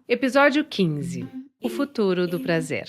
Episódio 15. O futuro do prazer.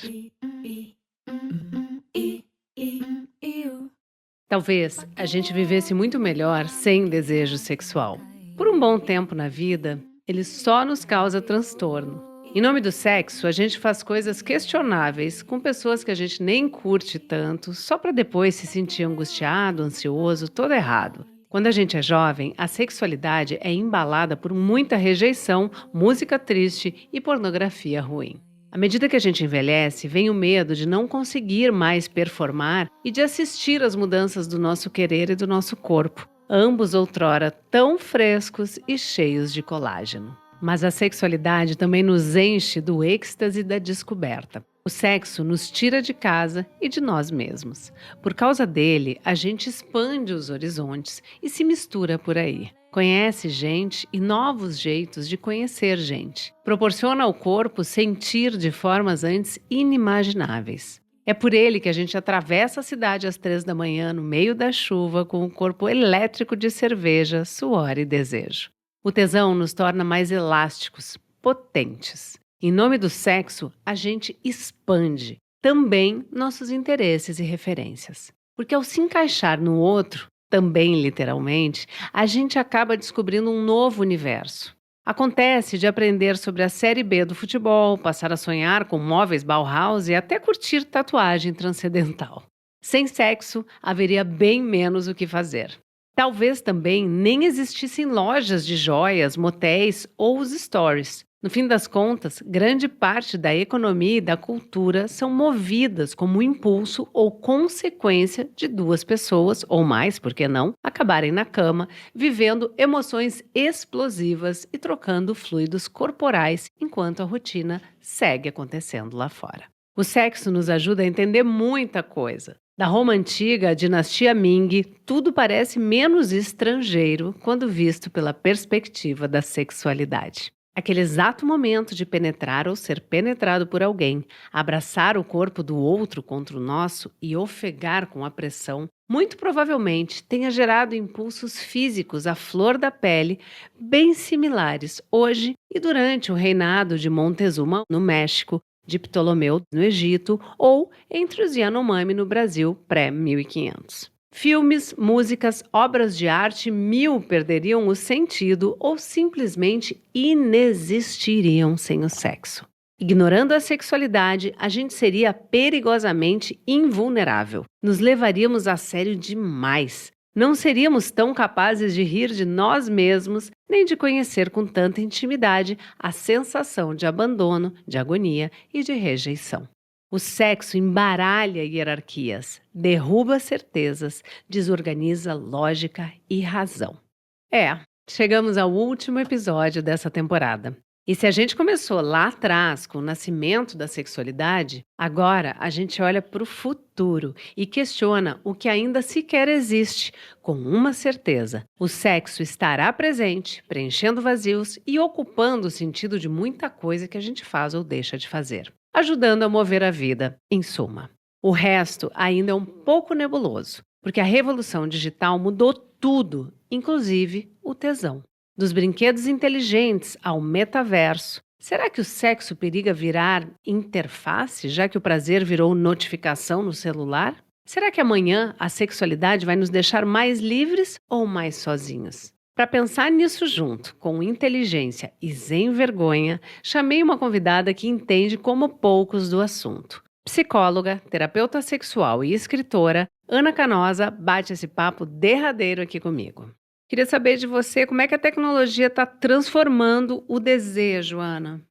Talvez a gente vivesse muito melhor sem desejo sexual. Por um bom tempo na vida, ele só nos causa transtorno. Em nome do sexo, a gente faz coisas questionáveis com pessoas que a gente nem curte tanto, só para depois se sentir angustiado, ansioso, todo errado. Quando a gente é jovem, a sexualidade é embalada por muita rejeição, música triste e pornografia ruim. À medida que a gente envelhece, vem o medo de não conseguir mais performar e de assistir às mudanças do nosso querer e do nosso corpo, ambos outrora tão frescos e cheios de colágeno. Mas a sexualidade também nos enche do êxtase da descoberta. O sexo nos tira de casa e de nós mesmos. Por causa dele, a gente expande os horizontes e se mistura por aí. Conhece gente e novos jeitos de conhecer gente. Proporciona ao corpo sentir de formas antes inimagináveis. É por ele que a gente atravessa a cidade às 3 da manhã, no meio da chuva, com o corpo elétrico de cerveja, suor e desejo. O tesão nos torna mais elásticos, potentes. Em nome do sexo, a gente expande também nossos interesses e referências. Porque ao se encaixar no outro, também literalmente, a gente acaba descobrindo um novo universo. Acontece de aprender sobre a Série B do futebol, passar a sonhar com móveis Bauhaus e até curtir tatuagem transcendental. Sem sexo, haveria bem menos o que fazer. Talvez também nem existissem lojas de joias, motéis ou os stories. No fim das contas, grande parte da economia e da cultura são movidas como impulso ou consequência de duas pessoas, ou mais, por que não, acabarem na cama, vivendo emoções explosivas e trocando fluidos corporais enquanto a rotina segue acontecendo lá fora. O sexo nos ajuda a entender muita coisa. Da Roma Antiga à dinastia Ming, tudo parece menos estrangeiro quando visto pela perspectiva da sexualidade. Aquele exato momento de penetrar ou ser penetrado por alguém, abraçar o corpo do outro contra o nosso e ofegar com a pressão, muito provavelmente tenha gerado impulsos físicos à flor da pele bem similares hoje e durante o reinado de Montezuma no México, de Ptolomeu no Egito ou entre os Yanomami no Brasil pré-1500. Filmes, músicas, obras de arte mil perderiam o sentido ou simplesmente inexistiriam sem o sexo. Ignorando a sexualidade, a gente seria perigosamente invulnerável. Nos levaríamos a sério demais. Não seríamos tão capazes de rir de nós mesmos, nem de conhecer com tanta intimidade a sensação de abandono, de agonia e de rejeição. O sexo embaralha hierarquias, derruba certezas, desorganiza lógica e razão. Chegamos ao último episódio dessa temporada. E se a gente começou lá atrás com o nascimento da sexualidade, agora a gente olha para o futuro e questiona o que ainda sequer existe, com uma certeza: o sexo estará presente, preenchendo vazios e ocupando o sentido de muita coisa que a gente faz ou deixa de fazer, ajudando a mover a vida, em suma. O resto ainda é um pouco nebuloso, porque a revolução digital mudou tudo, inclusive o tesão. Dos brinquedos inteligentes ao metaverso. Será que o sexo periga virar interface, já que o prazer virou notificação no celular? Será que amanhã a sexualidade vai nos deixar mais livres ou mais sozinhos? Para pensar nisso junto, com inteligência e sem vergonha, chamei uma convidada que entende como poucos do assunto. Psicóloga, terapeuta sexual e escritora, Ana Canosa bate esse papo derradeiro aqui comigo. Queria saber de você como é que a tecnologia está transformando o desejo, Ana.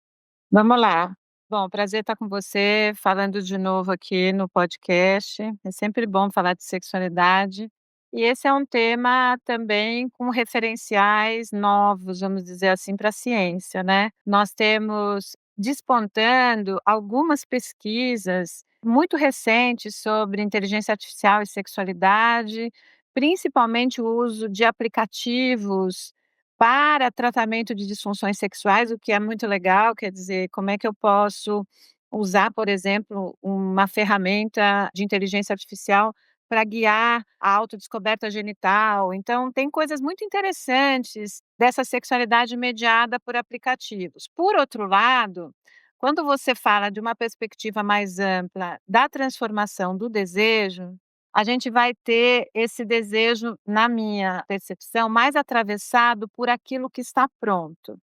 Vamos lá. Bom, prazer estar com você, falando de novo aqui no podcast. É sempre bom falar de sexualidade. E esse é um tema também com referenciais novos, vamos dizer assim, para a ciência, né? Nós temos despontando algumas pesquisas muito recentes sobre inteligência artificial e sexualidade, principalmente o uso de aplicativos para tratamento de disfunções sexuais, o que é muito legal, quer dizer, como é que eu posso usar, por exemplo, uma ferramenta de inteligência artificial para guiar a autodescoberta genital. Então, tem coisas muito interessantes dessa sexualidade mediada por aplicativos. Por outro lado, quando você fala de uma perspectiva mais ampla da transformação do desejo, a gente vai ter esse desejo, na minha percepção, mais atravessado por aquilo que está pronto.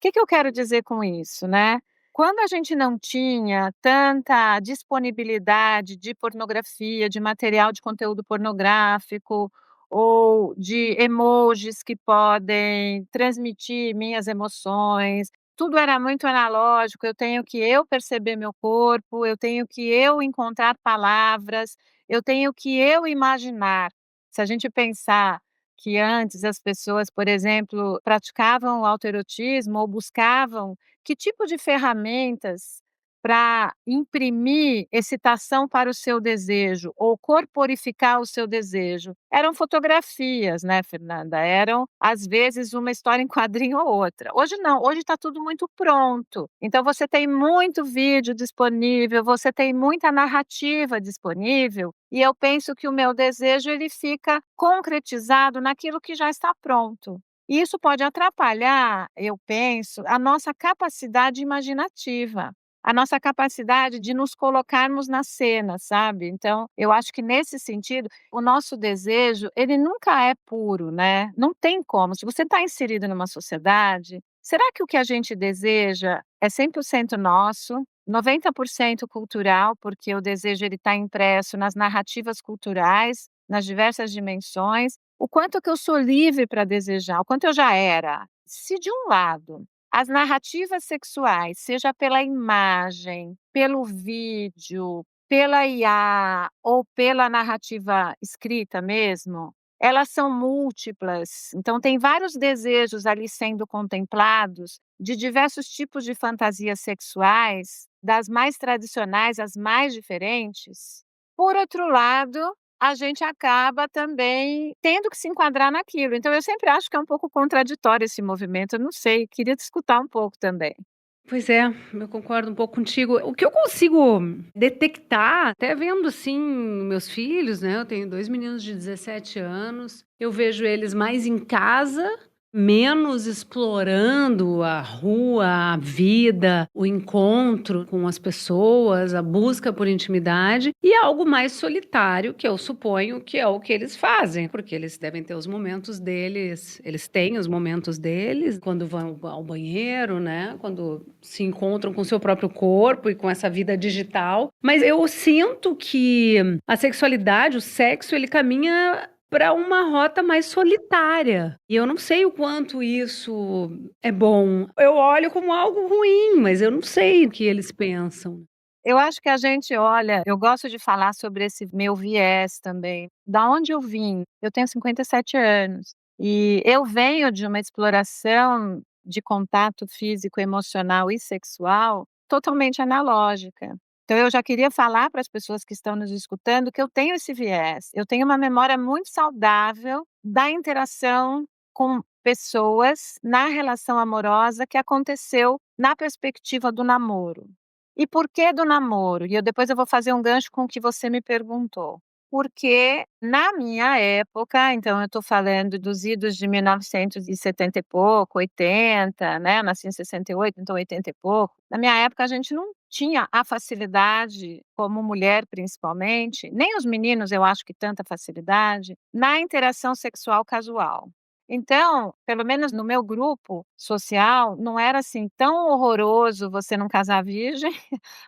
Que eu quero dizer com isso, né? Quando a gente não tinha tanta disponibilidade de pornografia, de material de conteúdo pornográfico ou de emojis que podem transmitir minhas emoções, tudo era muito analógico, eu tenho que eu perceber meu corpo, eu tenho que eu encontrar palavras, eu tenho que eu imaginar. Se a gente pensar que antes as pessoas, por exemplo, praticavam o autoerotismo ou buscavam que tipo de ferramentas para imprimir excitação para o seu desejo ou corporificar o seu desejo. Eram fotografias, né, Fernanda? Eram, às vezes, uma história em quadrinho ou outra. Hoje não, hoje está tudo muito pronto. Então você tem muito vídeo disponível, você tem muita narrativa disponível, e eu penso que o meu desejo ele fica concretizado naquilo que já está pronto. E isso pode atrapalhar, eu penso, a nossa capacidade imaginativa, a nossa capacidade de nos colocarmos na cena, sabe. Então, eu acho que nesse sentido, o nosso desejo, ele nunca é puro, né, não tem como. Se você está inserido numa sociedade, será que o que a gente deseja é 100% nosso, 90% cultural, porque o desejo ele está impresso nas narrativas culturais, nas diversas dimensões, o quanto que eu sou livre para desejar, o quanto eu já era. Se de um lado as narrativas sexuais, seja pela imagem, pelo vídeo, pela IA ou pela narrativa escrita mesmo, elas são múltiplas, então tem vários desejos ali sendo contemplados, de diversos tipos de fantasias sexuais, das mais tradicionais às mais diferentes. Por outro lado, a gente acaba também tendo que se enquadrar naquilo. Então eu sempre acho que é um pouco contraditório esse movimento, eu não sei, queria te escutar um pouco também. Pois é, eu concordo um pouco contigo. O que eu consigo detectar, até vendo assim meus filhos, né? Eu tenho 2 meninos de 17 anos, eu vejo eles mais em casa, menos explorando a rua, a vida, o encontro com as pessoas, a busca por intimidade, e algo mais solitário, que eu suponho que é o que eles fazem, porque eles devem ter os momentos deles, eles têm os momentos deles, quando vão ao banheiro, né? Quando se encontram com o seu próprio corpo e com essa vida digital. Mas eu sinto que a sexualidade, o sexo, ele caminha para uma rota mais solitária. E eu não sei o quanto isso é bom. Eu olho como algo ruim, mas eu não sei o que eles pensam. Eu acho que a gente olha, eu gosto de falar sobre esse meu viés também. Da onde eu vim? Eu tenho 57 anos e eu venho de uma exploração de contato físico, emocional e sexual totalmente analógica. Então eu já queria falar para as pessoas que estão nos escutando que eu tenho esse viés. Eu tenho uma memória muito saudável da interação com pessoas na relação amorosa que aconteceu na perspectiva do namoro. E por que do namoro? E eu depois eu vou fazer um gancho com o que você me perguntou. Porque na minha época, então eu estou falando dos idos de 1970 e pouco, 80, né, eu nasci em 68, então 80 e pouco. Na minha época a gente não tinha a facilidade, como mulher principalmente, nem os meninos eu acho que tanta facilidade, na interação sexual casual. Então, pelo menos no meu grupo social, não era assim tão horroroso você não casar virgem,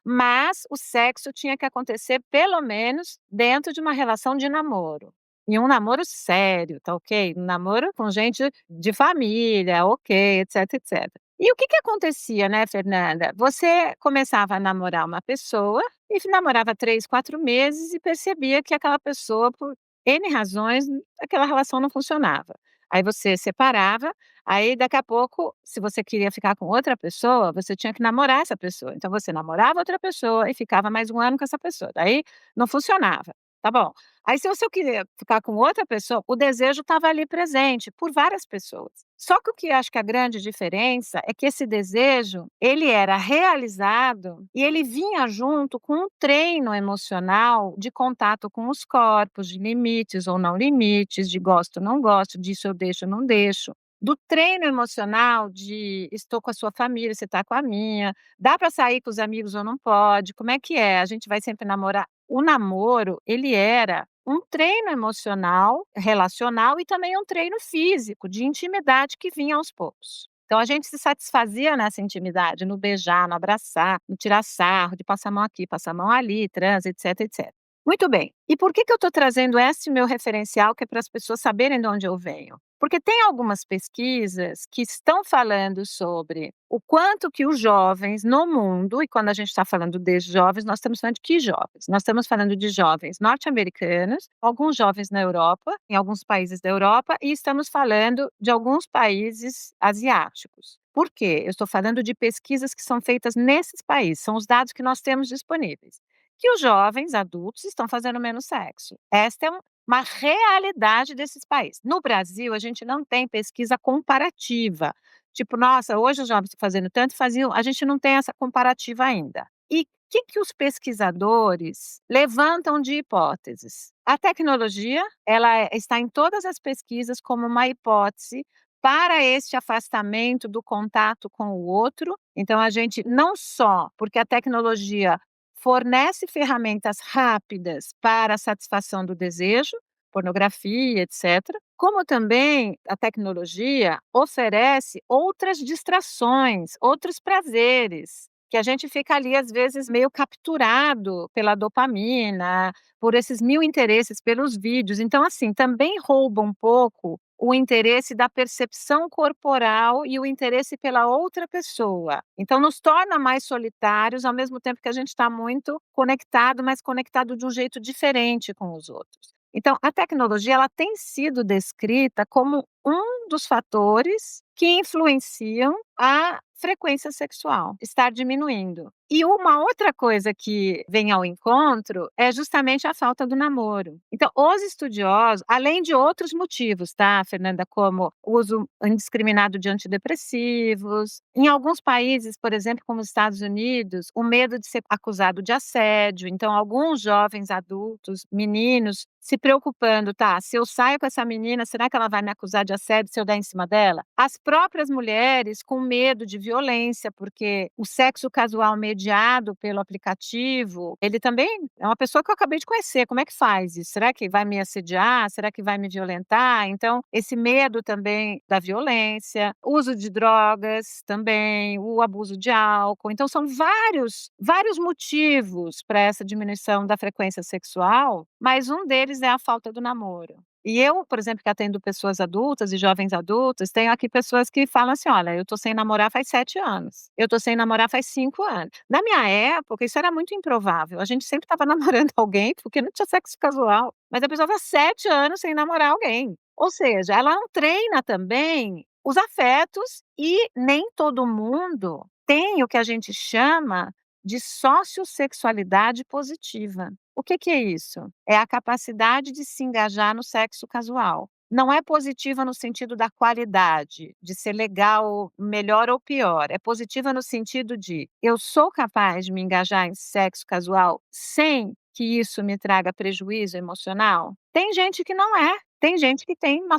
mas o sexo tinha que acontecer pelo menos dentro de uma relação de namoro. E um namoro sério, tá ok? Um namoro com gente de família, ok, etc, etc. E o que que acontecia, né, Fernanda? Você começava a namorar uma pessoa e namorava 3, 4 meses e percebia que aquela pessoa, por N razões, aquela relação não funcionava. Aí você separava, aí daqui a pouco, se você queria ficar com outra pessoa, você tinha que namorar essa pessoa. Então você namorava outra pessoa e ficava mais um ano com essa pessoa, daí não funcionava. tá bom. Aí se eu queria ficar com outra pessoa, o desejo estava ali presente por várias pessoas. Só que o que eu acho que a grande diferença é que esse desejo, ele era realizado e ele vinha junto com um treino emocional de contato com os corpos, de limites ou não limites, de gosto, não gosto, disso eu deixo, não deixo. Do treino emocional de estou com a sua família, você está com a minha, dá para sair com os amigos ou não pode, como é que é? A gente vai sempre namorar? O namoro, ele era um treino emocional, relacional e também um treino físico, de intimidade que vinha aos poucos. Então a gente se satisfazia nessa intimidade, no beijar, no abraçar, no tirar sarro, de passar a mão aqui, passar a mão ali, transa, etc, etc. Muito bem. E por que eu estou trazendo esse meu referencial, que é para as pessoas saberem de onde eu venho? Porque tem algumas pesquisas que estão falando sobre o quanto que os jovens no mundo, e quando a gente está falando de jovens, nós estamos falando de que jovens? Nós estamos falando de jovens norte-americanos, alguns jovens na Europa, em alguns países da Europa, e estamos falando de alguns países asiáticos. Por quê? Eu estou falando de pesquisas que são feitas nesses países, são os dados que nós temos disponíveis. Que os jovens adultos estão fazendo menos sexo. Esta é uma realidade desses países. No Brasil, a gente não tem pesquisa comparativa. Tipo, nossa, hoje os jovens estão fazendo tanto, faziam. A gente não tem essa comparativa ainda. E o que os pesquisadores levantam de hipóteses? A tecnologia, ela está em todas as pesquisas como uma hipótese para este afastamento do contato com o outro. Então, a gente não só, porque a tecnologia fornece ferramentas rápidas para a satisfação do desejo, pornografia, etc., como também a tecnologia oferece outras distrações, outros prazeres, que a gente fica ali, às vezes, meio capturado pela dopamina, por esses mil interesses, pelos vídeos. Então, assim, também rouba um pouco o interesse da percepção corporal e o interesse pela outra pessoa. Então, nos torna mais solitários, ao mesmo tempo que a gente está muito conectado, mas conectado de um jeito diferente com os outros. Então, a tecnologia, ela tem sido descrita como um dos fatores que influenciam a frequência sexual estar diminuindo. E uma outra coisa que vem ao encontro é justamente a falta do namoro. Então, os estudiosos, além de outros motivos, tá, Fernanda, como o uso indiscriminado de antidepressivos, em alguns países, por exemplo, como os Estados Unidos, o medo de ser acusado de assédio. Então, alguns jovens adultos, meninos, se preocupando, tá, se eu saio com essa menina, será que ela vai me acusar de assédio se eu der em cima dela? As próprias mulheres com medo de violência, porque o sexo casual mediado pelo aplicativo, ele também é uma pessoa que eu acabei de conhecer, como é que faz isso? Será que vai me assediar? Será que vai me violentar? Então, esse medo também da violência, uso de drogas também, o abuso de álcool. Então, são vários motivos para essa diminuição da frequência sexual, mas um deles é a falta do namoro. E eu, por exemplo, que atendo pessoas adultas e jovens adultos, tenho aqui pessoas que falam assim: "Olha, eu tô sem namorar faz 7 anos, eu tô sem namorar faz 5 anos". Na minha época, isso era muito improvável, a gente sempre estava namorando alguém, porque não tinha sexo casual, mas a pessoa tá 7 anos sem namorar alguém. Ou seja, ela não treina também os afetos e nem todo mundo tem o que a gente chama de sociossexualidade positiva. O que é isso? É a capacidade de se engajar no sexo casual. Não é positiva no sentido da qualidade, de ser legal, melhor ou pior. É positiva no sentido de eu sou capaz de me engajar em sexo casual sem que isso me traga prejuízo emocional? Tem gente que não é. Tem gente que tem uma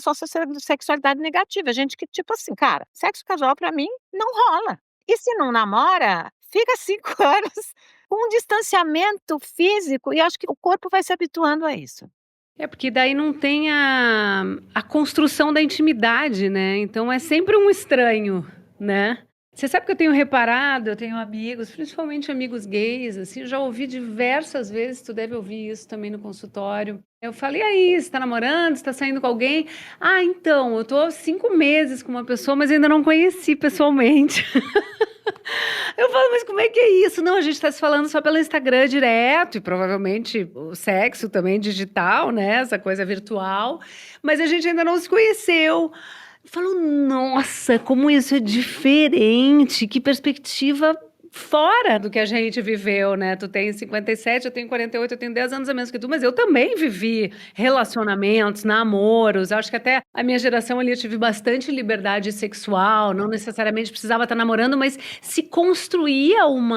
sexualidade negativa. Gente que, tipo assim, cara, sexo casual pra mim não rola. E se não namora, fica 5 anos com um distanciamento físico e acho que o corpo vai se habituando a isso. É, porque daí não tem a construção da intimidade, né, então é sempre um estranho, né. Você sabe que eu tenho reparado, eu tenho amigos, principalmente amigos gays, assim, já ouvi diversas vezes, tu deve ouvir isso também no consultório. Eu falei: "E aí, você tá namorando, você tá saindo com alguém?". "Ah, então, eu tô há 5 meses com uma pessoa, mas ainda não conheci pessoalmente". Eu falo: "Mas como é que é isso?". "Não, a gente tá se falando só pelo Instagram direto e provavelmente o sexo também digital, né, essa coisa virtual, mas a gente ainda não se conheceu". Eu falo: "Nossa, como isso é diferente, que perspectiva fora do que a gente viveu, né? Tu tem 57, eu tenho 48, eu tenho 10 anos a menos que tu, mas eu também vivi relacionamentos, namoros. Acho que até a minha geração ali eu tive bastante liberdade sexual, não necessariamente precisava estar namorando, mas se construía um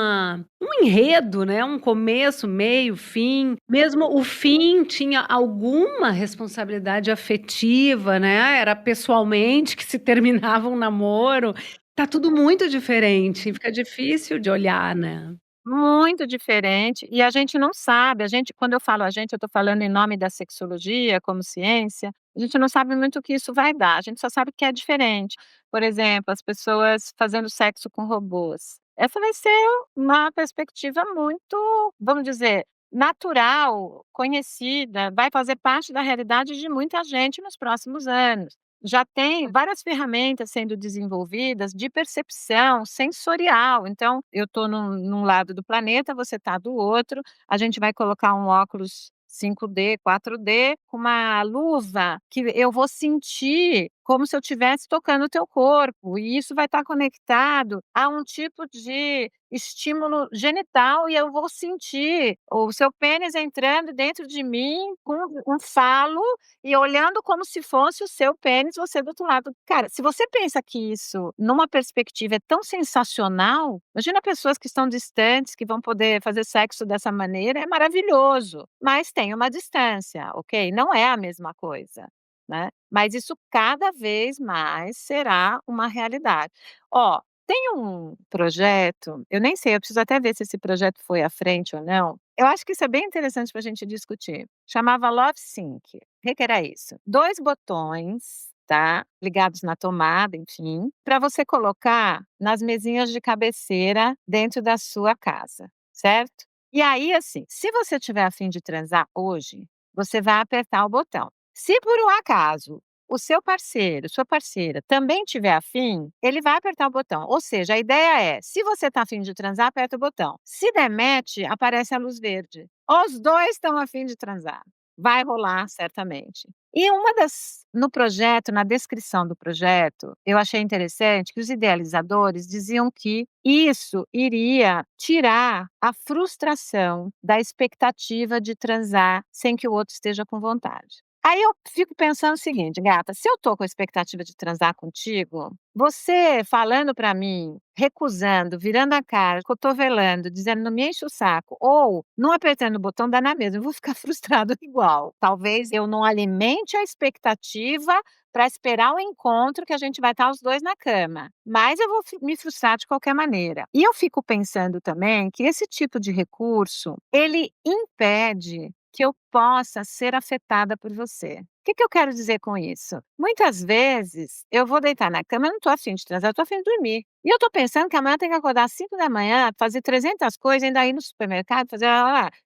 enredo, né? Um começo, meio, fim. Mesmo o fim tinha alguma responsabilidade afetiva, né? Era pessoalmente que se terminava um namoro. Tá tudo muito diferente, fica difícil de olhar, né. Muito diferente, e a gente não sabe, a gente quando eu falo a gente, eu estou falando em nome da sexologia como ciência, a gente não sabe muito o que isso vai dar, a gente só sabe que é diferente. Por exemplo, as pessoas fazendo sexo com robôs. Essa vai ser uma perspectiva muito, vamos dizer, natural, conhecida, vai fazer parte da realidade de muita gente nos próximos anos. Já tem várias ferramentas sendo desenvolvidas de percepção sensorial, então eu estou num lado do planeta, você está do outro, a gente vai colocar um óculos 5D, 4D, com uma luva que eu vou sentir como se eu estivesse tocando o teu corpo, e isso vai estar conectado a um tipo de estímulo genital e eu vou sentir o seu pênis entrando dentro de mim com um falo e olhando como se fosse o seu pênis, você do outro lado. Cara, se você pensa que isso, numa perspectiva, é tão sensacional, imagina pessoas que estão distantes, que vão poder fazer sexo dessa maneira, é maravilhoso, mas tem uma distância, ok? Não é a mesma coisa, né? Mas isso cada vez mais será uma realidade. Ó, tem um projeto, eu nem sei, eu preciso até ver se esse projeto foi à frente ou não. Eu acho que isso é bem interessante para a gente discutir. Chamava Love Sync. O que que era isso? 2 botões, tá, ligados na tomada, enfim, para você colocar nas mesinhas de cabeceira dentro da sua casa, certo? E aí, assim, se você tiver a fim de transar hoje, você vai apertar o botão. Se por um acaso o seu parceiro, sua parceira também tiver afim, ele vai apertar o botão. Ou seja, a ideia é, se você está afim de transar, aperta o botão. Se der match, aparece a luz verde. Os 2 estão afim de transar. Vai rolar certamente. E uma das no projeto, na descrição do projeto, eu achei interessante que os idealizadores diziam que isso iria tirar a frustração da expectativa de transar sem que o outro esteja com vontade. Aí eu fico pensando o seguinte: "Gata, se eu tô com a expectativa de transar contigo, você falando pra mim, recusando, virando a cara, cotovelando, dizendo: 'Não me enche o saco', ou não apertando o botão, dá na mesma, eu vou ficar frustrado igual. Talvez eu não alimente a expectativa para esperar o encontro que a gente vai estar os 2 na cama, mas eu vou me frustrar de qualquer maneira". E eu fico pensando também que esse tipo de recurso, ele impede que eu possa ser afetada por você. O que que eu quero dizer com isso? Muitas vezes eu vou deitar na cama, eu não estou afim de transar, eu estou afim de dormir. E eu estou pensando que amanhã eu tenho que acordar às 5 da manhã, fazer 300 coisas, ainda ir no supermercado, fazer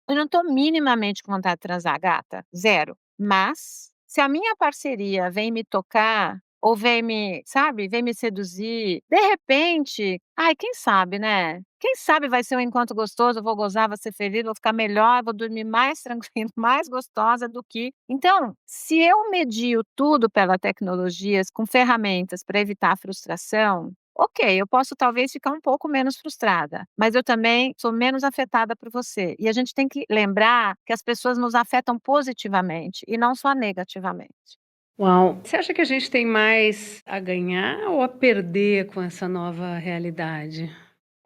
eu não estou minimamente com vontade de transar, gata, zero. Mas, se a minha parceria vem me tocar, ou vem me, sabe, vem me seduzir, de repente, ai, quem sabe, né? Quem sabe vai ser um encontro gostoso, eu vou gozar, vou ser feliz, vou ficar melhor, vou dormir mais tranquila, mais gostosa do que então, se eu medio tudo pela tecnologias com ferramentas para evitar a frustração, ok, eu posso talvez ficar um pouco menos frustrada, mas eu também sou menos afetada por você. E a gente tem que lembrar que as pessoas nos afetam positivamente e não só negativamente. Uau! Você acha que a gente tem mais a ganhar ou a perder com essa nova realidade?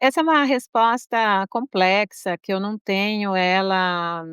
Essa é uma resposta complexa, que eu não tenho ela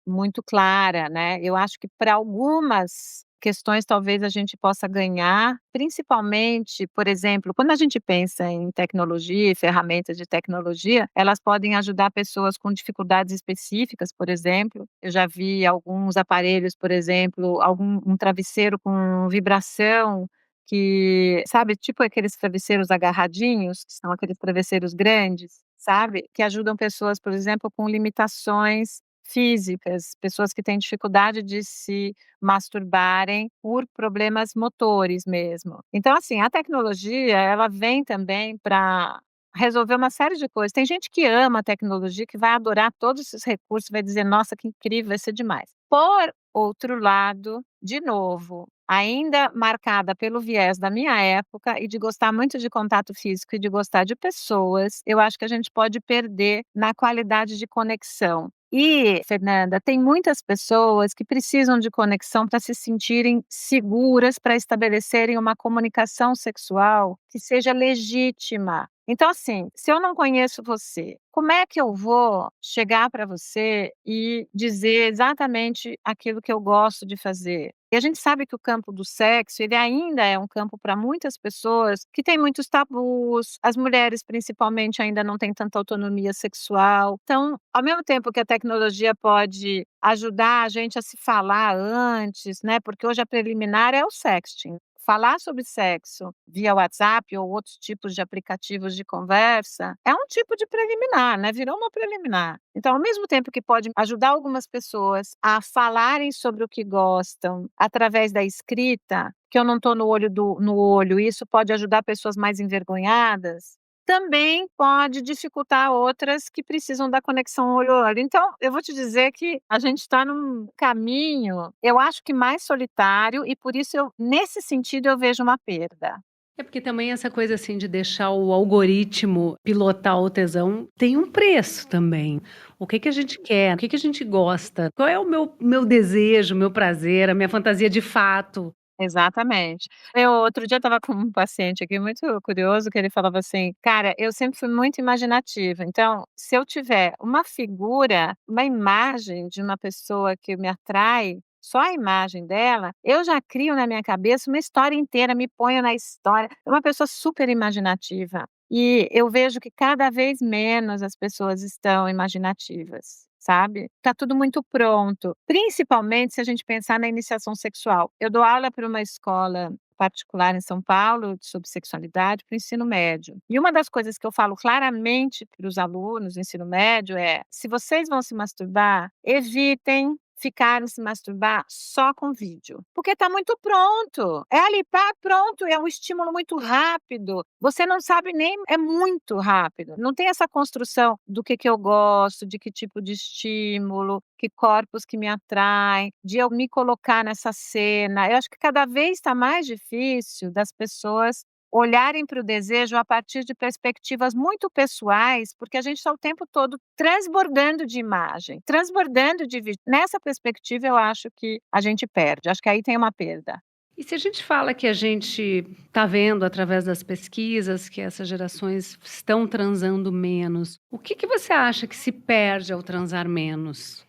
muito clara, né. Eu acho que para algumas questões talvez a gente possa ganhar, principalmente, por exemplo, quando a gente pensa em tecnologia e ferramentas de tecnologia, elas podem ajudar pessoas com dificuldades específicas, por exemplo. Eu já vi alguns aparelhos, por exemplo, um travesseiro com vibração que, sabe, tipo aqueles travesseiros agarradinhos, que são aqueles travesseiros grandes, sabe, que ajudam pessoas, por exemplo, com limitações físicas, pessoas que têm dificuldade de se masturbarem por problemas motores mesmo. Então, assim, a tecnologia, ela vem também para resolver uma série de coisas. Tem gente que ama a tecnologia, que vai adorar todos esses recursos, vai dizer: "Nossa, que incrível, vai ser demais". Por outro lado, de novo, ainda marcada pelo viés da minha época e de gostar muito de contato físico e de gostar de pessoas, eu acho que a gente pode perder na qualidade de conexão. E, Fernanda, tem muitas pessoas que precisam de conexão para se sentirem seguras, para estabelecerem uma comunicação sexual que seja legítima. Então, assim, se eu não conheço você, como é que eu vou chegar para você e dizer exatamente aquilo que eu gosto de fazer? E a gente sabe que o campo do sexo, ele ainda é um campo para muitas pessoas que tem muitos tabus, as mulheres principalmente ainda não têm tanta autonomia sexual. Então, ao mesmo tempo que a tecnologia pode ajudar a gente a se falar antes, né, porque hoje a preliminar é o sexting. Falar sobre sexo via WhatsApp ou outros tipos de aplicativos de conversa é um tipo de preliminar, né, virou uma preliminar. Então, ao mesmo tempo que pode ajudar algumas pessoas a falarem sobre o que gostam através da escrita, que eu não estou no olho, e isso pode ajudar pessoas mais envergonhadas, também pode dificultar outras que precisam da conexão olho a olho. Então, eu vou te dizer que a gente está num caminho, eu acho que mais solitário e por isso nesse sentido eu vejo uma perda. É porque também essa coisa, assim, de deixar o algoritmo pilotar o tesão tem um preço também. O que que a gente quer? O que que a gente gosta? Qual é o meu desejo, o meu prazer, a minha fantasia de fato? Exatamente. Eu outro dia estava com um paciente aqui muito curioso que ele falava assim: "Cara, eu sempre fui muito imaginativa, então se eu tiver uma figura, uma imagem de uma pessoa que me atrai, só a imagem dela, eu já crio na minha cabeça uma história inteira, me ponho na história". É uma pessoa super imaginativa. E eu vejo que cada vez menos as pessoas estão imaginativas, sabe. Tá tudo muito pronto, principalmente se a gente pensar na iniciação sexual. Eu dou aula para uma escola particular em São Paulo sobre sexualidade para o ensino médio. E uma das coisas que eu falo claramente para os alunos do ensino médio é: "Se vocês vão se masturbar, evitem ficar se masturbar só com vídeo, porque está muito pronto. É ali, pá, pronto, é um estímulo muito rápido. Você não sabe nem é muito rápido. Não tem essa construção do que eu gosto, de que tipo de estímulo, que corpos que me atraem, de eu me colocar nessa cena. Eu acho que cada vez está mais difícil das pessoas olharem para o desejo a partir de perspectivas muito pessoais, porque a gente está o tempo todo transbordando de imagem, transbordando de vídeo. Nessa perspectiva, eu acho que a gente perde, acho que aí tem uma perda. E se a gente fala que a gente está vendo através das pesquisas que essas gerações estão transando menos, o que que você acha que se perde ao transar menos?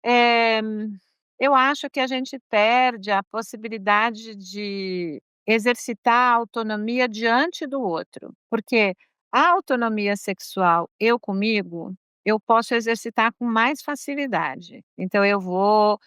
Eh, eu acho que a gente perde a possibilidade de exercitar a autonomia diante do outro, porque a autonomia sexual, eu comigo, eu posso exercitar com mais facilidade. Então eu vou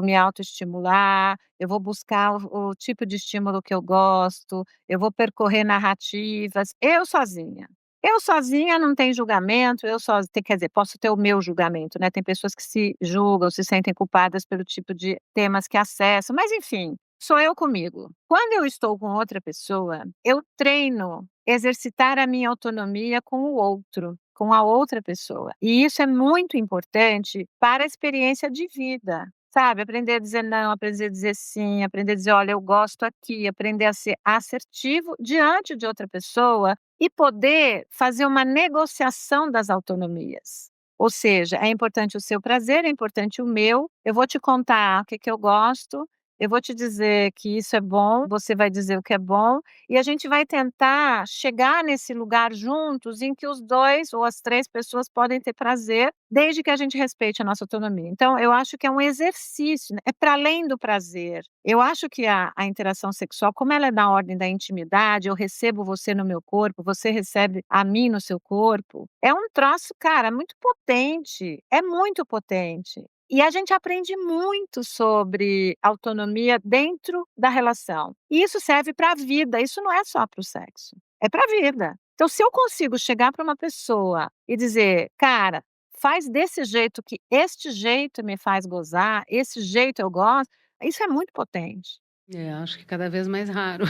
me autoestimular, eu vou buscar o tipo de estímulo que eu gosto, eu vou percorrer narrativas, eu sozinha. Eu sozinha não tem julgamento, eu só quer dizer, posso ter o meu julgamento, né, tem pessoas que se julgam, se sentem culpadas pelo tipo de temas que acessam, mas enfim, sou eu comigo. Quando eu estou com outra pessoa, eu treino exercitar a minha autonomia com o outro, com a outra pessoa. E isso é muito importante para a experiência de vida, sabe, aprender a dizer não, aprender a dizer sim, aprender a dizer: "Olha, eu gosto aqui", aprender a ser assertivo diante de outra pessoa e poder fazer uma negociação das autonomias. Ou seja, é importante o seu prazer, é importante o meu, eu vou te contar o que que eu gosto, eu vou te dizer que isso é bom, você vai dizer o que é bom, e a gente vai tentar chegar nesse lugar juntos em que os 2 ou as 3 pessoas podem ter prazer, desde que a gente respeite a nossa autonomia. Então eu acho que é um exercício, né, é para além do prazer. Eu acho que a interação sexual, como ela é da ordem da intimidade, eu recebo você no meu corpo, você recebe a mim no seu corpo, é um troço, cara, muito potente, é muito potente. E a gente aprende muito sobre autonomia dentro da relação. E isso serve para a vida, isso não é só para o sexo, é para a vida. Então, se eu consigo chegar para uma pessoa e dizer: "Cara, faz desse jeito que este jeito me faz gozar, esse jeito eu gosto", isso é muito potente. É, acho que cada vez mais raro,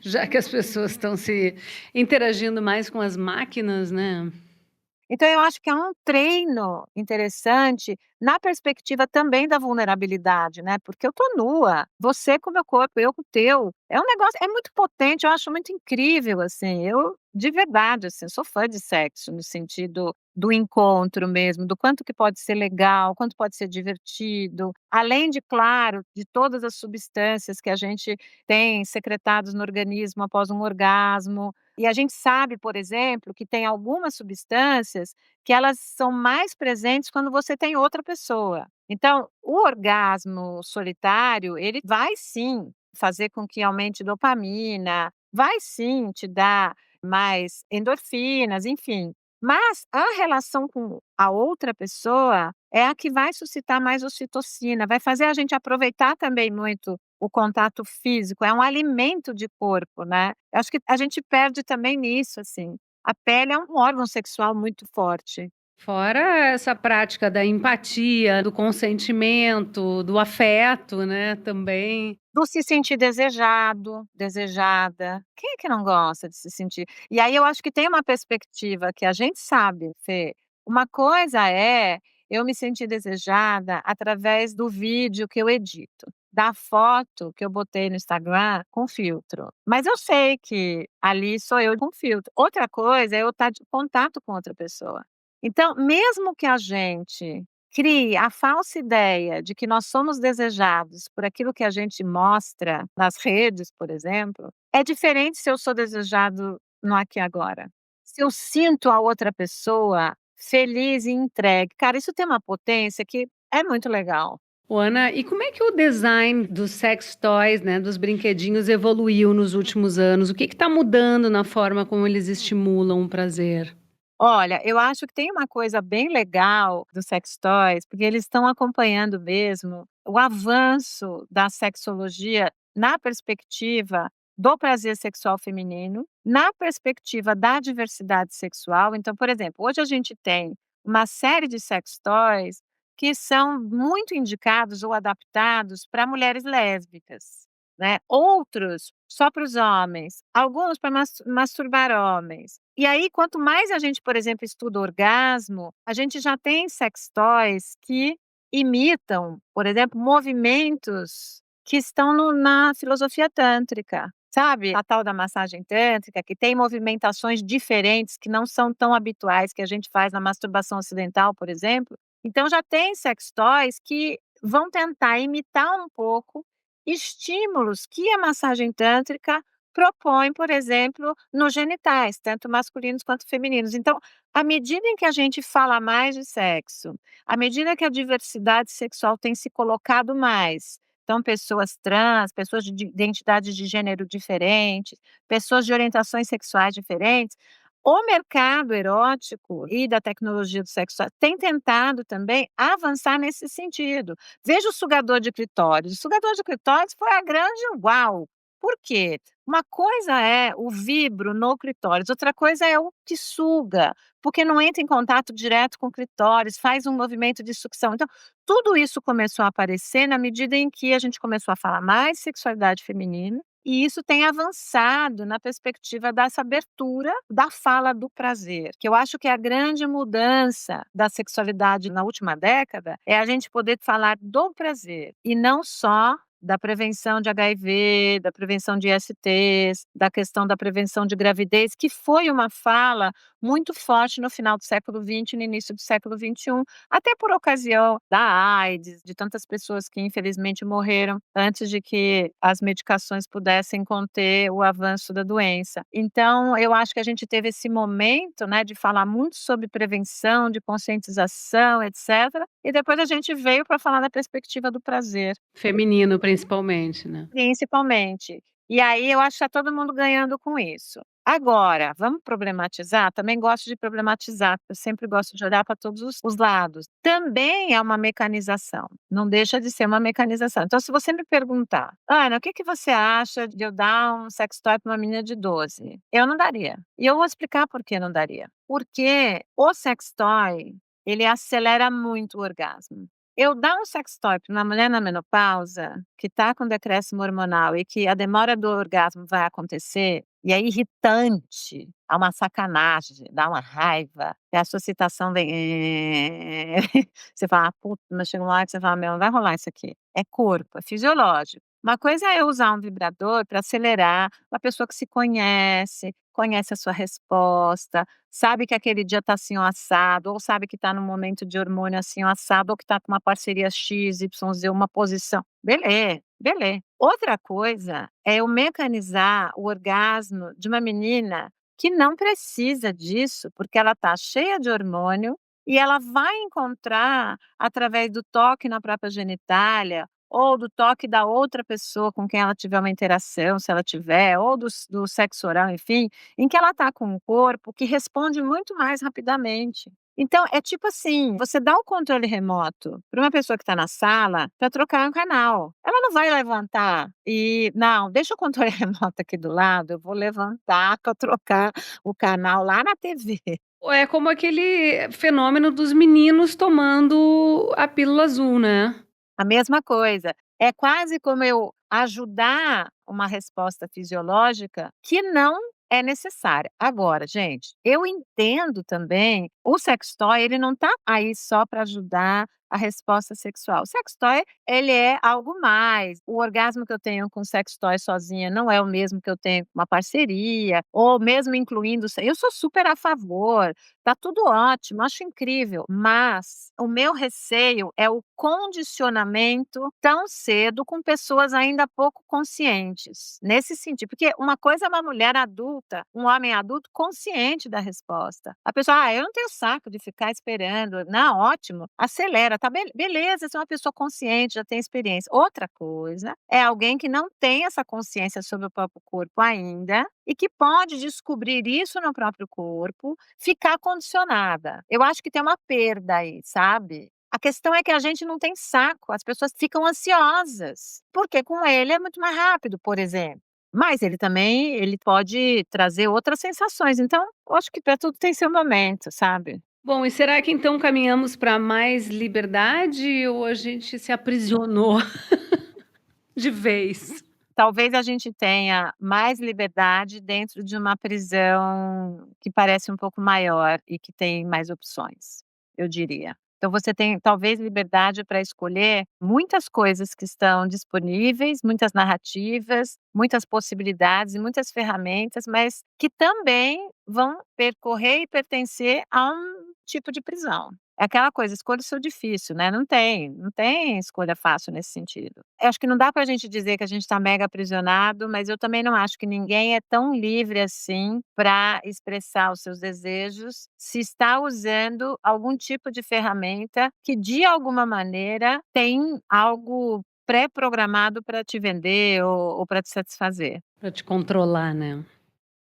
já que as pessoas estão se interagindo mais com as máquinas, né. Então eu acho que é um treino interessante na perspectiva também da vulnerabilidade, né, porque eu tô nua, você com o meu corpo, eu com o teu. É um negócio é muito potente, eu acho muito incrível, assim, eu de verdade, assim, sou fã de sexo no sentido do encontro mesmo, do quanto que pode ser legal, quanto pode ser divertido, além de, claro, de todas as substâncias que a gente tem secretados no organismo após um orgasmo. E a gente sabe, por exemplo, que tem algumas substâncias que elas são mais presentes quando você tem outra pessoa. Então, o orgasmo solitário, ele vai sim fazer com que aumente dopamina, vai sim te dar mais endorfinas, enfim. Mas a relação com a outra pessoa é a que vai suscitar mais ocitocina, vai fazer a gente aproveitar também muito o contato físico, é um alimento de corpo, né. Eu acho que a gente perde também nisso, assim. A pele é um órgão sexual muito forte. Fora essa prática da empatia, do consentimento, do afeto, né, também. Do se sentir desejado, desejada. Quem é que não gosta de se sentir? E aí eu acho que tem uma perspectiva que a gente sabe, Fê, uma coisa é eu me sentir desejada através do vídeo que eu edito, da foto que eu botei no Instagram com filtro. Mas eu sei que ali sou eu com filtro. Outra coisa é eu estar de contato com outra pessoa. Então, mesmo que a gente crie a falsa ideia de que nós somos desejados por aquilo que a gente mostra nas redes, por exemplo, é diferente se eu sou desejado no aqui e agora. Se eu sinto a outra pessoa feliz e entregue. Cara, isso tem uma potência que é muito legal. Ô, Ana, e como é que o design dos sex toys, né, dos brinquedinhos evoluiu nos últimos anos? O que está mudando na forma como eles estimulam o prazer? Olha, eu acho que tem uma coisa bem legal dos sex toys, porque eles estão acompanhando mesmo o avanço da sexologia na perspectiva do prazer sexual feminino, na perspectiva da diversidade sexual. Então, por exemplo, hoje a gente tem uma série de sex toys que são muito indicados ou adaptados para mulheres lésbicas, né? Outros só para os homens, alguns para masturbar homens. E aí, quanto mais a gente, por exemplo, estuda orgasmo, a gente já tem sex toys que imitam, por exemplo, movimentos que estão na filosofia tântrica. Sabe, a tal da massagem tântrica, que tem movimentações diferentes que não são tão habituais que a gente faz na masturbação ocidental, por exemplo. Então já tem sex toys que vão tentar imitar um pouco estímulos que a massagem tântrica propõe, por exemplo, nos genitais, tanto masculinos quanto femininos. Então, à medida em que a gente fala mais de sexo, à medida que a diversidade sexual tem se colocado mais, então pessoas trans, pessoas de identidades de gênero diferentes, pessoas de orientações sexuais diferentes, o mercado erótico e da tecnologia do sexo tem tentado também avançar nesse sentido. Veja o sugador de clitóris. O sugador de clitóris foi a grande uau! Por quê? Uma coisa é o vibro no clitóris, outra coisa é o que suga, porque não entra em contato direto com o clitóris, faz um movimento de sucção. Então, tudo isso começou a aparecer na medida em que a gente começou a falar mais de sexualidade feminina, e isso tem avançado na perspectiva dessa abertura da fala do prazer, que eu acho que é a grande mudança da sexualidade na última década, é a gente poder falar do prazer e não só da prevenção de HIV, da prevenção de ISTs, da questão da prevenção de gravidez, que foi uma fala muito forte no final do século XX e no início do século XXI, até por ocasião da AIDS, de tantas pessoas que infelizmente morreram antes de que as medicações pudessem conter o avanço da doença. Então, eu acho que a gente teve esse momento, né, de falar muito sobre prevenção, de conscientização, etc. E depois a gente veio para falar da perspectiva do prazer. Feminino, principalmente, né? Principalmente. E aí eu acho que tá todo mundo ganhando com isso. Agora, vamos problematizar? Também gosto de problematizar, eu sempre gosto de olhar para todos os lados. Também é uma mecanização, não deixa de ser uma mecanização. Então se você me perguntar: "Ana, o que que você acha de eu dar um sextoy para uma menina de 12?" Eu não daria. E eu vou explicar por que não daria. Porque o sextoy, ele acelera muito o orgasmo. eu dar um sextoy pra uma mulher na menopausa, que tá com decréscimo hormonal e que a demora do orgasmo vai acontecer, e é irritante, é uma sacanagem, dá uma raiva, e a sua excitação vem você fala: "Puta", mas chega uma hora que você fala: "Meu, não vai rolar isso aqui". É corpo, é fisiológico. Uma coisa é eu usar um vibrador para acelerar, uma pessoa que se conhece, conhece a sua resposta, sabe que aquele dia tá assim o assado, ou sabe que tá num momento de hormônio assim o assado, ou que tá com uma parceria X, Y, Z, uma posição. Belê, belê. Outra coisa é eu mecanizar o orgasmo de uma menina que não precisa disso, porque ela tá cheia de hormônio e ela vai encontrar, através do toque na própria genitália, ou do toque da outra pessoa com quem ela tiver uma interação, se ela tiver, ou do sexo oral, enfim, em que ela está com um corpo que responde muito mais rapidamente. Então, é tipo assim, você dá o controle remoto para uma pessoa que está na sala para trocar um canal. Ela não vai levantar e: "Não, deixa o controle remoto aqui do lado, eu vou levantar para trocar o canal lá na TV". Ou é como aquele fenômeno dos meninos tomando a pílula azul, né. A mesma coisa. É quase como eu ajudar uma resposta fisiológica que não é necessária. Agora, gente, eu entendo também, o sextoy ele não tá aí só para ajudar a resposta sexual. O sextoy, ele é algo mais. O orgasmo que eu tenho com sextoy sozinha não é o mesmo que eu tenho com uma parceria, ou mesmo incluindo eu sou super a favor. Tá tudo ótimo, acho incrível, mas o meu receio é o condicionamento tão cedo com pessoas ainda pouco conscientes, nesse sentido, porque uma coisa é uma mulher adulta, um homem adulto consciente da resposta. A pessoa: "Ah, eu não tenho saco de ficar esperando". Não, ótimo, acelera, tá beleza, você é uma pessoa consciente, já tem experiência. Outra coisa é alguém que não tem essa consciência sobre o próprio corpo ainda e que pode descobrir isso no próprio corpo, ficar condicionada. Eu acho que tem uma perda aí, sabe. A questão é que a gente não tem saco, as pessoas ficam ansiosas, porque com ele é muito mais rápido, por exemplo. Mas ele também ele pode trazer outras sensações, então eu acho que pra tudo tem seu momento, sabe. Bom, e será que então caminhamos para mais liberdade ou a gente se aprisionou de vez? Talvez a gente tenha mais liberdade dentro de uma prisão que parece um pouco maior e que tem mais opções, eu diria. Então você tem talvez liberdade para escolher muitas coisas que estão disponíveis, muitas narrativas, muitas possibilidades e muitas ferramentas, mas que também vão percorrer e pertencer a um tipo de prisão. É aquela coisa, escolha o seu difícil, né, não tem escolha fácil nesse sentido. Eu acho que não dá pra gente dizer que a gente está mega aprisionado, mas eu também não acho que ninguém é tão livre assim para expressar os seus desejos, se está usando algum tipo de ferramenta que de alguma maneira tem algo pré-programado para te vender ou pra te satisfazer. Para te controlar, né.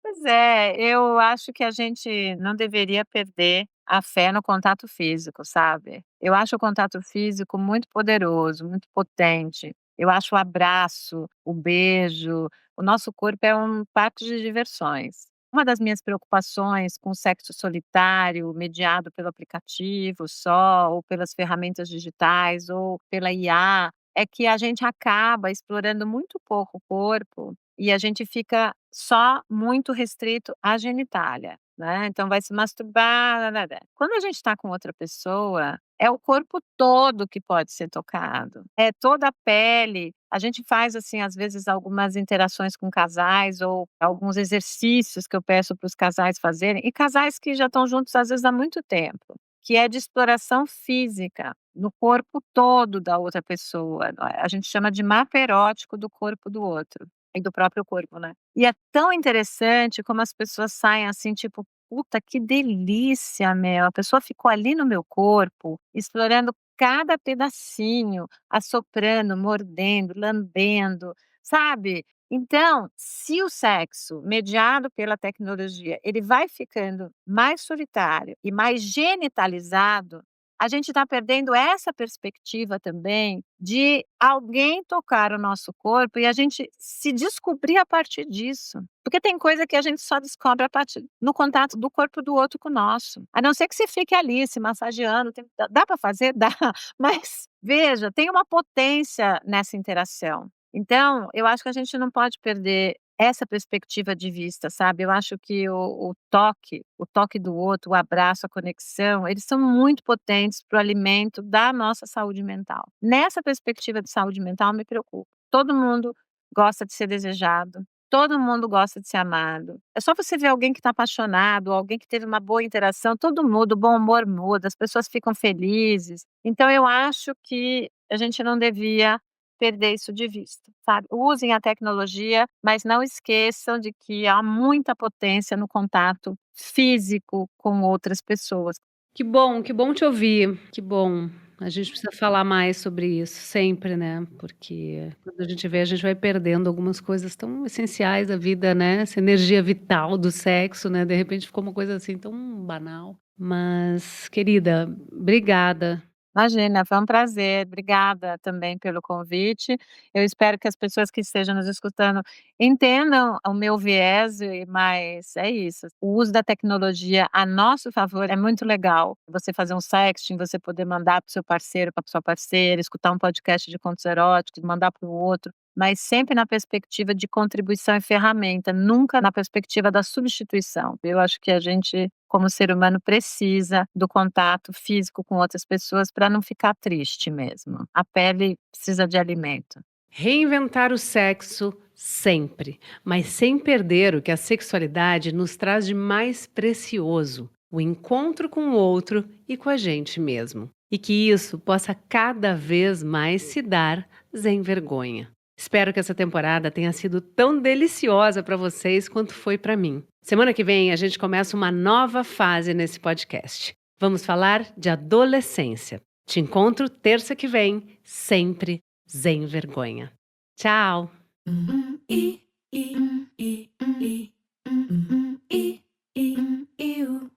Pois é, eu acho que a gente não deveria perder a fé no contato físico, sabe. Eu acho o contato físico muito poderoso, muito potente. Eu acho o abraço, o beijo, o nosso corpo é um parque de diversões. Uma das minhas preocupações com o sexo solitário, mediado pelo aplicativo só, ou pelas ferramentas digitais, ou pela IA, é que a gente acaba explorando muito pouco o corpo e a gente fica só muito restrito à genitália, né, então vai se masturbar, nã-nã-nã. Quando a gente está com outra pessoa, é o corpo todo que pode ser tocado, é toda a pele. A gente faz, assim, às vezes, algumas interações com casais ou alguns exercícios que eu peço para os casais fazerem, e casais que já estão juntos, às vezes, há muito tempo, que é de exploração física, no corpo todo da outra pessoa. A gente chama de mapa erótico do corpo do outro. E do próprio corpo, né. E é tão interessante como as pessoas saem assim, tipo: "Puta, que delícia, meu, a pessoa ficou ali no meu corpo, explorando cada pedacinho, assoprando, mordendo, lambendo", sabe. Então, se o sexo mediado pela tecnologia, ele vai ficando mais solitário e mais genitalizado, a gente está perdendo essa perspectiva também de alguém tocar o nosso corpo e a gente se descobrir a partir disso. Porque tem coisa que a gente só descobre a partir no contato do corpo do outro com o nosso. A não ser que você fique ali se massageando, dá para fazer? Dá, mas veja, tem uma potência nessa interação. Então, eu acho que a gente não pode perder essa perspectiva de vista, sabe. Eu acho que o toque do outro, o abraço, a conexão, eles são muito potentes para o alimento da nossa saúde mental. Nessa perspectiva de saúde mental, me preocupo. Todo mundo gosta de ser desejado, todo mundo gosta de ser amado. É só você ver alguém que está apaixonado, alguém que teve uma boa interação, todo muda, o bom humor muda, as pessoas ficam felizes. Então eu acho que a gente não devia perder isso de vista, sabe. Usem a tecnologia, mas não esqueçam de que há muita potência no contato físico com outras pessoas. Que bom te ouvir, que bom. A gente precisa falar mais sobre isso sempre, né, porque quando a gente vê, a gente vai perdendo algumas coisas tão essenciais da vida, né, essa energia vital do sexo, né, de repente ficou uma coisa, assim, tão banal. Mas, querida, obrigada. Imagina, foi um prazer. Obrigada também pelo convite. Eu espero que as pessoas que estejam nos escutando entendam o meu viés, mas é isso. O uso da tecnologia a nosso favor é muito legal. Você fazer um sexting, você poder mandar para o seu parceiro, para sua parceira, escutar um podcast de contos eróticos, mandar para o outro, mas sempre na perspectiva de contribuição e ferramenta, nunca na perspectiva da substituição. Eu acho que a gente, como ser humano, precisa do contato físico com outras pessoas para não ficar triste mesmo. A pele precisa de alimento. Reinventar o sexo sempre, mas sem perder o que a sexualidade nos traz de mais precioso, o encontro com o outro e com a gente mesmo. E que isso possa cada vez mais se dar sem vergonha. Espero que essa temporada tenha sido tão deliciosa para vocês quanto foi para mim. Semana que vem a gente começa uma nova fase nesse podcast. Vamos falar de adolescência. Te encontro terça que vem, sempre sem vergonha. Tchau!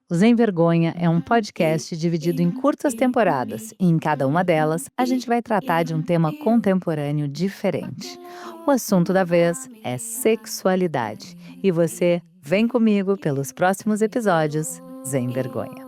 O Sem Vergonha é um podcast dividido em curtas temporadas, e em cada uma delas a gente vai tratar de um tema contemporâneo diferente. O assunto da vez é sexualidade, e você vem comigo pelos próximos episódios Sem Vergonha.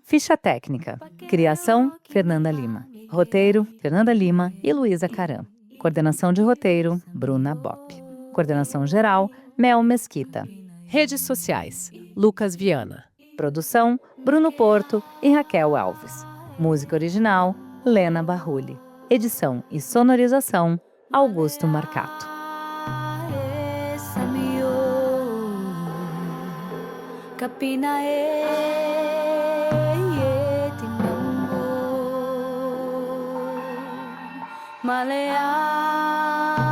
Ficha técnica. Criação, Fernanda Lima. Roteiro, Fernanda Lima e Luísa Caram. Coordenação de roteiro, Bruna Bopp. Coordenação geral, Mel Mesquita. Redes sociais: Lucas Viana. Produção, Bruno Porto e Raquel Alves. Música original, Lena Barrulli. Edição e sonorização, Augusto Marcato. Malea